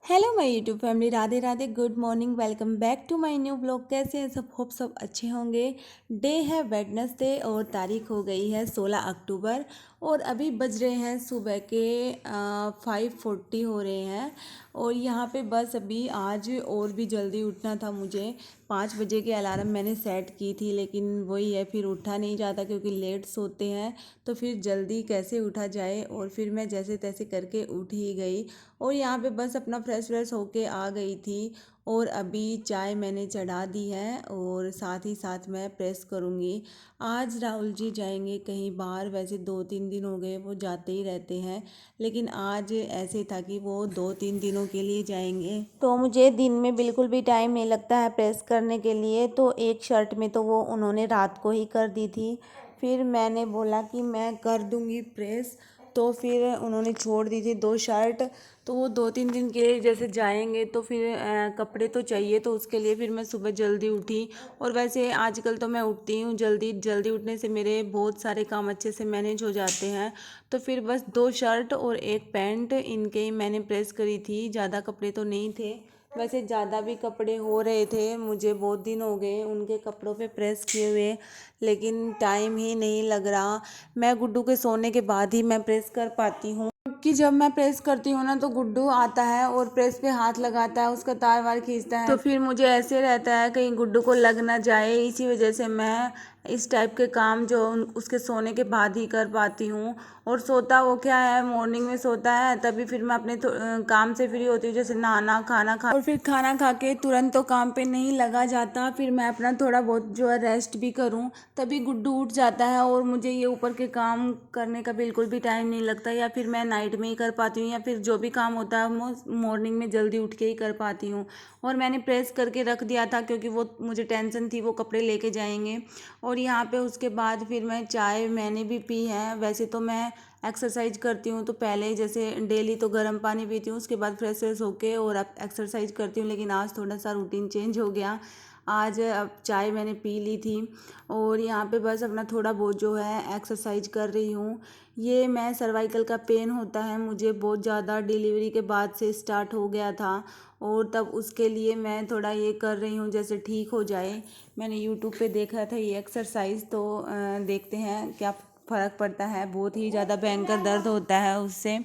Hello my YouTube family, Radhe Radhe, good morning, welcome back to my new blog. कैसे हैं सब? Hope सब अच्छे होंगे। डे है वेडनेसडे और तारीख हो गई है 16 अक्टूबर और अभी बज रहे हैं सुबह के 5:40 हो रहे हैं। और यहाँ पे बस अभी आज और भी जल्दी उठना था मुझे। 5 बजे के अलार्म मैंने सेट की थी, लेकिन वही है, फिर उठा नहीं जाता क्योंकि लेट सोते हैं, तो फिर जल्दी कैसे उठा जाए। और फिर मैं जैसे तैसे करके उठ ही गई और यहाँ पे बस अपना फ्रेश व्रेश होके आ गई थी। और अभी चाय मैंने चढ़ा दी है और साथ ही साथ मैं प्रेस करूँगी। आज राहुल जी जाएंगे कहीं बाहर। वैसे 2-3 दिन हो गए वो जाते ही रहते हैं, लेकिन आज ऐसे था कि वो 2-3 दिनों के लिए जाएंगे, तो मुझे दिन में बिल्कुल भी टाइम नहीं लगता है प्रेस करने के लिए। तो एक शर्ट में तो वो उन्होंने रात को ही कर दी थी, फिर मैंने बोला कि मैं कर दूँगी प्रेस, तो फिर उन्होंने छोड़ दी थी 2 शर्ट। तो वो 2-3 दिन के लिए जैसे जाएंगे तो फिर कपड़े तो चाहिए, तो उसके लिए फिर मैं सुबह जल्दी उठी। और वैसे आजकल तो मैं उठती हूँ जल्दी, जल्दी उठने से मेरे बहुत सारे काम अच्छे से मैनेज हो जाते हैं। तो फिर बस 2 शर्ट और एक पैंट इनके ही मैंने प्रेस करी थी, ज़्यादा कपड़े तो नहीं थे। वैसे ज़्यादा भी कपड़े हो रहे थे, मुझे बहुत दिन हो गए उनके कपड़ों पे प्रेस किए हुए, लेकिन टाइम ही नहीं लग रहा। मैं गुड्डू के सोने के बाद ही मैं प्रेस कर पाती हूँ, कि जब मैं प्रेस करती हूँ ना तो गुड्डू आता है और प्रेस पे हाथ लगाता है, उसका तार वार खींचता है, तो फिर मुझे ऐसे रहता है कहीं गुड्डू को लग ना जाए। इसी वजह से मैं इस टाइप के काम जो उसके सोने के बाद ही कर पाती हूँ। और सोता वो क्या है, मॉर्निंग में सोता है, तभी फिर मैं अपने काम से फ्री होती हूँ, जैसे नहाना खाना खा, और फिर खाना खा के तुरंत तो काम पे नहीं लगा जाता। फिर मैं अपना थोड़ा बहुत जो है रेस्ट भी करूँ, तभी गुड्डू उठ जाता है और मुझे ये ऊपर के काम करने का बिल्कुल भी टाइम नहीं लगता। या फिर मैं नाइट में ही कर पाती हूँ, या फिर जो भी काम होता है मॉर्निंग में जल्दी उठ के ही कर पाती हूँ। और मैंने प्रेस करके रख दिया था क्योंकि वो मुझे टेंशन थी वो कपड़े लेके जाएंगे। और यहाँ पे उसके बाद फिर मैं चाय मैंने भी पी है। वैसे तो मैं एक्सरसाइज करती हूँ तो पहले जैसे डेली तो गर्म पानी पीती हूँ, उसके बाद फ्रेश फ्रेश होके और अब एक्सरसाइज करती हूँ, लेकिन आज थोड़ा सा रूटीन चेंज हो गया। आज अब चाय मैंने पी ली थी और यहाँ पे बस अपना थोड़ा बहुत जो है एक्सरसाइज कर रही हूँ। ये मैं सर्वाइकल का पेन होता है मुझे बहुत ज़्यादा, डिलीवरी के बाद से स्टार्ट हो गया था, और तब उसके लिए मैं थोड़ा ये कर रही हूँ जैसे ठीक हो जाए। मैंने यूट्यूब पे देखा था ये एक्सरसाइज, तो देखते हैं क्या फ़र्क पड़ता है। बहुत ही ज़्यादा भयंकर दर्द होता है उससे,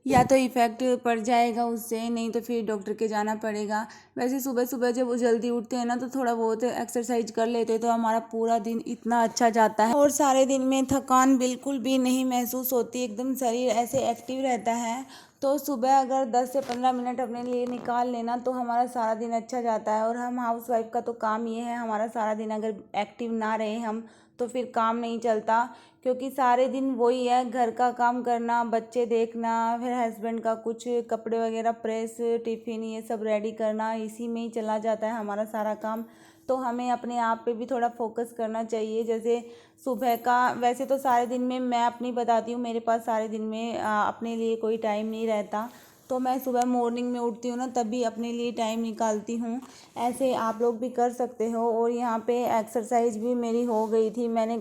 या तो इफ़ेक्ट पड़ जाएगा उससे, नहीं तो फिर डॉक्टर के जाना पड़ेगा। वैसे सुबह सुबह जब वो जल्दी उठते हैं ना तो थोड़ा बहुत एक्सरसाइज कर लेते हैं तो हमारा पूरा दिन इतना अच्छा जाता है और सारे दिन में थकान बिल्कुल भी नहीं महसूस होती, एकदम शरीर ऐसे एक्टिव रहता है। तो सुबह अगर 10 से 15 मिनट अपने लिए निकाल लेना तो हमारा सारा दिन अच्छा जाता है। और हम हाउस वाइफ का तो काम ये है, हमारा सारा दिन अगर एक्टिव ना रहे हम तो फिर काम नहीं चलता, क्योंकि सारे दिन वही है, घर का काम करना, बच्चे देखना, फिर हस्बैंड का कुछ कपड़े वगैरह प्रेस, टिफ़िन ये सब रेडी करना, इसी में ही चला जाता है हमारा सारा काम। तो हमें अपने आप पे भी थोड़ा फोकस करना चाहिए। जैसे सुबह का, वैसे तो सारे दिन में मैं अपनी बताती हूँ, मेरे पास सारे दिन में अपने लिए कोई टाइम नहीं रहता, तो मैं सुबह मॉर्निंग में उठती हूँ ना तभी अपने लिए टाइम निकालती हूँ। ऐसे आप लोग भी कर सकते हो। और यहाँ पे एक्सरसाइज भी मेरी हो गई थी, मैंने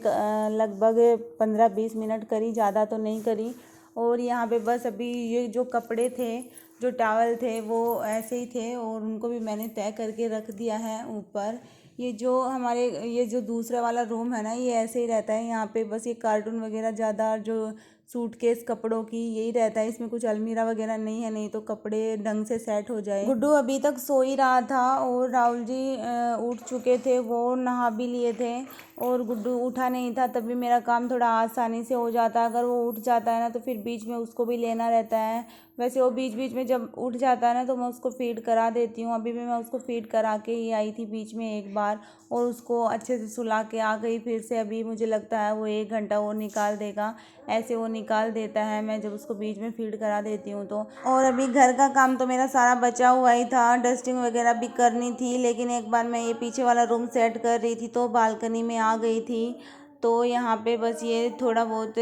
लगभग 15-20 मिनट करी, ज़्यादा तो नहीं करी। और यहाँ पे बस अभी ये जो कपड़े थे, जो टॉवल थे, वो ऐसे ही थे और उनको भी मैंने तय करके रख दिया है ऊपर। ये जो हमारे ये जो दूसरा वाला रूम है ना, ये ऐसे ही रहता है। यहाँ पे बस ये कार्टून वगैरह ज़्यादा, जो सूटकेस कपड़ों की, यही रहता है। इसमें कुछ अलमीरा वगैरह नहीं है, नहीं तो कपड़े ढंग से सेट हो जाए। गुड्डू अभी तक सो ही रहा था और राहुल जी उठ चुके थे, वो नहा भी लिए थे और गुड्डू उठा नहीं था, तभी मेरा काम थोड़ा आसानी से हो जाता है। अगर वो उठ जाता है ना तो फिर बीच में उसको भी लेना रहता है। वैसे वो बीच बीच में जब उठ जाता है ना तो मैं उसको फीड करा देती हूँ। अभी भी मैं उसको फीड करा के ही आई थी बीच में एक बार, और उसको अच्छे से सुला के आ गई फिर से। अभी मुझे लगता है वो 1 घंटा वो निकाल देगा, ऐसे वो निकाल देता है मैं जब उसको बीच में फीड करा देती हूँ तो। और अभी घर का काम तो मेरा सारा बचा हुआ ही था, डस्टिंग वगैरह भी करनी थी, लेकिन एक बार मैं ये पीछे वाला रूम सेट कर रही थी तो बालकनी में आ गई थी। तो यहाँ पे बस ये थोड़ा बहुत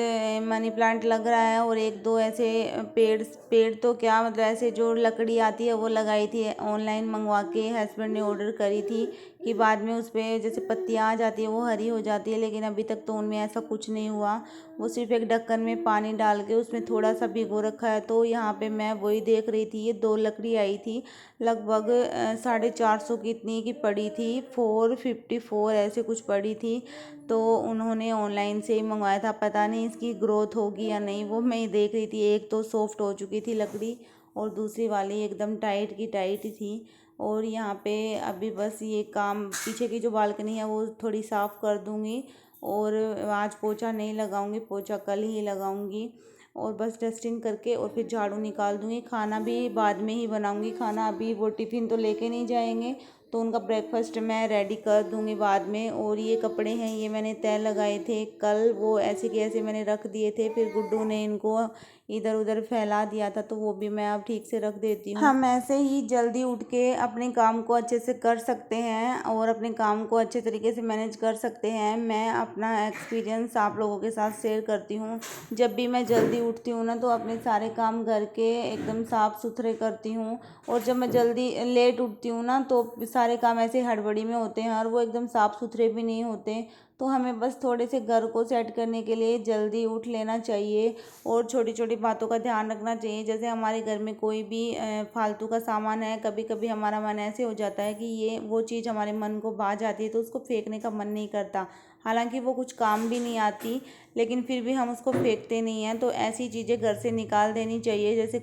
मनी प्लांट लग रहा है और एक दो ऐसे पेड़ पेड़ तो क्या, मतलब ऐसे जो लकड़ी आती है वो लगाई थी, ऑनलाइन मंगवा के हस्बैंड ने ऑर्डर करी थी कि बाद में उस पर जैसे पत्तियाँ आ जाती है वो हरी हो जाती है, लेकिन अभी तक तो उनमें ऐसा कुछ नहीं हुआ। वो सिर्फ एक ढक्कन में पानी डाल के उसमें थोड़ा सा भिगो रखा है। तो यहाँ पे मैं वही देख रही थी, ये 2 लकड़ी आई थी लगभग 450 की इतनी की पड़ी थी, 454 ऐसे कुछ पड़ी थी। तो उन्होंने ऑनलाइन से ही मंगवाया था, पता नहीं इसकी ग्रोथ होगी या नहीं, वो मैं देख रही थी। एक तो सॉफ्ट हो चुकी थी लकड़ी और दूसरी वाली एकदम टाइट की टाइट थी। और यहाँ पे अभी बस ये काम, पीछे की जो बालकनी है वो थोड़ी साफ़ कर दूँगी और आज पोछा नहीं लगाऊंगी, पोछा कल ही लगाऊंगी। और बस डस्टिंग करके और फिर झाड़ू निकाल दूँगी। खाना भी बाद में ही बनाऊँगी, खाना अभी वो टिफ़िन तो लेके नहीं जाएंगे, तो उनका ब्रेकफास्ट मैं रेडी कर दूँगी बाद में। और ये कपड़े हैं, ये मैंने तय लगाए थे कल, वो ऐसे के ऐसे मैंने रख दिए थे, फिर गुड्डू ने इनको इधर उधर फैला दिया था, तो वो भी मैं अब ठीक से रख देती हूँ। हम ऐसे ही जल्दी उठ के अपने काम को अच्छे से कर सकते हैं और अपने काम को अच्छे तरीके से मैनेज कर सकते हैं। मैं अपना एक्सपीरियंस आप लोगों के साथ शेयर करती हूँ। जब भी मैं जल्दी उठती हूँ ना, तो अपने सारे काम घर के एकदम साफ़ सुथरे करती हूँ। और जब मैं जल्दी लेट उठती हूँ ना, तो सारे काम ऐसे हड़बड़ी में होते हैं और वो एकदम साफ़ सुथरे भी नहीं होते। तो हमें बस थोड़े से घर को सेट करने के लिए जल्दी उठ लेना चाहिए और छोटी छोटी बातों का ध्यान रखना चाहिए। जैसे हमारे घर में कोई भी फालतू का सामान है, कभी कभी हमारा मन ऐसे हो जाता है कि ये वो चीज़ हमारे मन को भा जाती है, तो उसको फेंकने का मन नहीं करता। हालांकि वो कुछ काम भी नहीं आती, लेकिन फिर भी हम उसको फेंकते नहीं हैं। तो ऐसी चीज़ें घर से निकाल देनी चाहिए। जैसे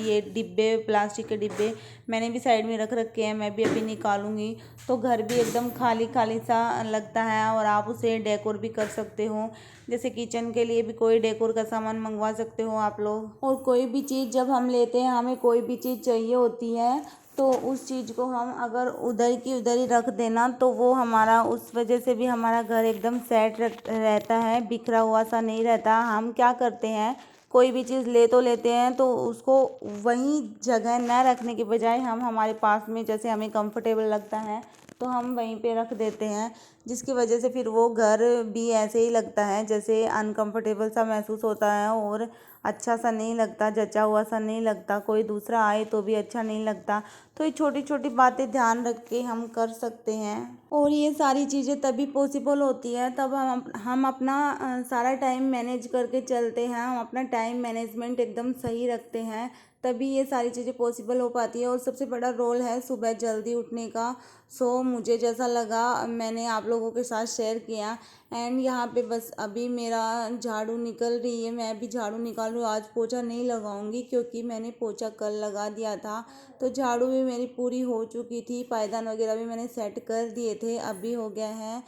ये डिब्बे, प्लास्टिक के डिब्बे मैंने भी साइड में रख रखे हैं, मैं भी अभी निकालूंगी। तो घर भी एकदम खाली खाली सा लगता है और आप उसे डेकोर भी कर सकते हो। जैसे किचन के लिए भी कोई डेकोर का सामान मंगवा सकते हो आप लोग। और कोई भी चीज़ जब हम लेते हैं, हमें कोई भी चीज़ चाहिए होती है, तो उस चीज़ को हम अगर उधर की उधर ही रख देना, तो वो हमारा, उस वजह से भी हमारा घर एकदम सेट रहता है, बिखरा हुआ सा नहीं रहता। हम क्या करते हैं, कोई भी चीज़ ले तो लेते हैं, तो उसको वहीं जगह न रखने के बजाय हम हमारे पास में, जैसे हमें कंफर्टेबल लगता है तो हम वहीं पे रख देते हैं, जिसकी वजह से फिर वो घर भी ऐसे ही लगता है, जैसे अनकंफर्टेबल सा महसूस होता है और अच्छा सा नहीं लगता, जचा हुआ सा नहीं लगता। कोई दूसरा आए तो भी अच्छा नहीं लगता। तो ये छोटी छोटी बातें ध्यान रख के हम कर सकते हैं और ये सारी चीज़ें तभी पॉसिबल होती है तब हम अपना सारा टाइम मैनेज करके चलते हैं, हम अपना टाइम मैनेजमेंट एकदम सही रखते हैं, तभी ये सारी चीज़ें पॉसिबल हो पाती है। और सबसे बड़ा रोल है सुबह जल्दी उठने का। सो मुझे जैसा लगा मैंने आप लोगों के साथ शेयर किया। एंड यहाँ पे बस अभी मेरा झाड़ू निकल रही है, मैं भी झाड़ू निकाल रही हूँ। आज पोछा नहीं लगाऊंगी क्योंकि मैंने पोछा कल लगा दिया था, तो झाड़ू भी मेरी पूरी हो चुकी थी, पायदान वगैरह भी मैंने सेट कर दिए थे। अभी हो गया है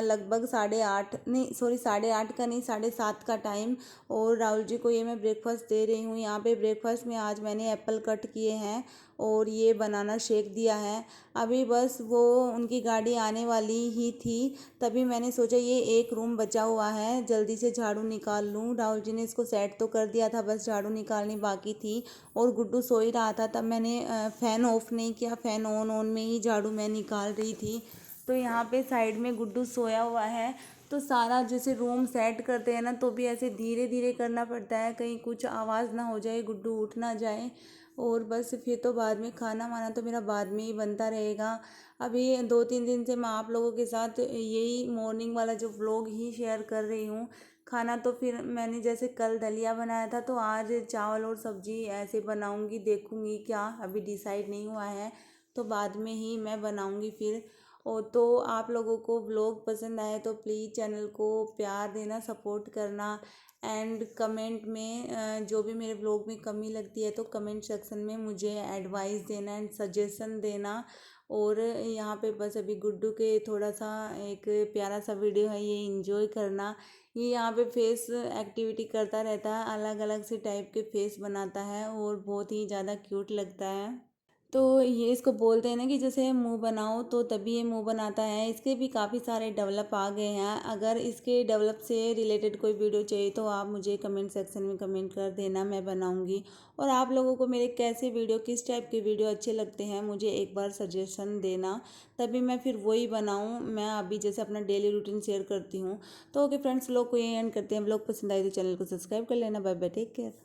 लगभग 8:30, नहीं सॉरी 8:30 का नहीं, 7:30 का टाइम। और राहुल जी को ये मैं ब्रेकफास्ट दे रही हूँ। यहाँ पे ब्रेकफास्ट में आज मैंने एप्पल कट किए हैं और ये बनाना शेक दिया है। अभी बस वो उनकी गाड़ी आने वाली ही थी, तभी मैंने सोचा ये एक रूम बचा हुआ है, जल्दी से झाड़ू निकाल लूँ। राहुल जी ने इसको सेट तो कर दिया था, बस झाड़ू निकालनी बाकी थी। और गुड्डू सो ही रहा था, तब मैंने फ़ैन ऑफ नहीं किया, फ़ैन ऑन में ही झाड़ू मैं निकाल रही थी। तो यहाँ पे साइड में गुड्डू सोया हुआ है, तो सारा जैसे रूम सेट करते हैं ना, तो भी ऐसे धीरे धीरे करना पड़ता है, कहीं कुछ आवाज़ ना हो जाए, गुड्डू उठ ना जाए। और बस फिर तो बाद में खाना वाना तो मेरा बाद में ही बनता रहेगा। अभी 2-3 दिन से मैं आप लोगों के साथ यही मॉर्निंग वाला जो व्लॉग ही शेयर कर रही हूँ। खाना तो फिर मैंने जैसे कल दलिया बनाया था, तो आज चावल और सब्जी ऐसे बनाऊँगी, देखूँगी क्या, अभी डिसाइड नहीं हुआ है, तो बाद में ही मैं बनाऊँगी फिर। और तो आप लोगों को व्लॉग पसंद आए तो प्लीज़ चैनल को प्यार देना, सपोर्ट करना। एंड कमेंट में जो भी मेरे व्लॉग में कमी लगती है तो कमेंट सेक्शन में मुझे एडवाइस देना एंड सजेशन देना। और यहाँ पे बस अभी गुड्डू के थोड़ा सा एक प्यारा सा वीडियो है, ये इंजॉय करना। ये यहाँ पे फेस एक्टिविटी करता रहता है, अलग अलग से टाइप के फेस बनाता है और बहुत ही ज़्यादा क्यूट लगता है। तो ये इसको बोलते हैं ना कि जैसे मुंह बनाओ तो तभी ये मुंह बनाता है। इसके भी काफ़ी सारे डेवलप आ गए हैं। अगर इसके डेवलप से रिलेटेड कोई वीडियो चाहिए तो आप मुझे कमेंट सेक्शन में कमेंट कर देना, मैं बनाऊंगी। और आप लोगों को मेरे कैसे वीडियो, किस टाइप के वीडियो अच्छे लगते हैं, मुझे एक बार सजेशन देना, तभी मैं फिर वही बनाऊँ। मैं अभी जैसे अपना डेली रूटीन शेयर करती हूँ। तो ओके फ्रेंड्स, लोग को ये एंड करते हैं। ब्लॉग पसंद आए तो चैनल को सब्सक्राइब कर लेना। Bye bye, take care.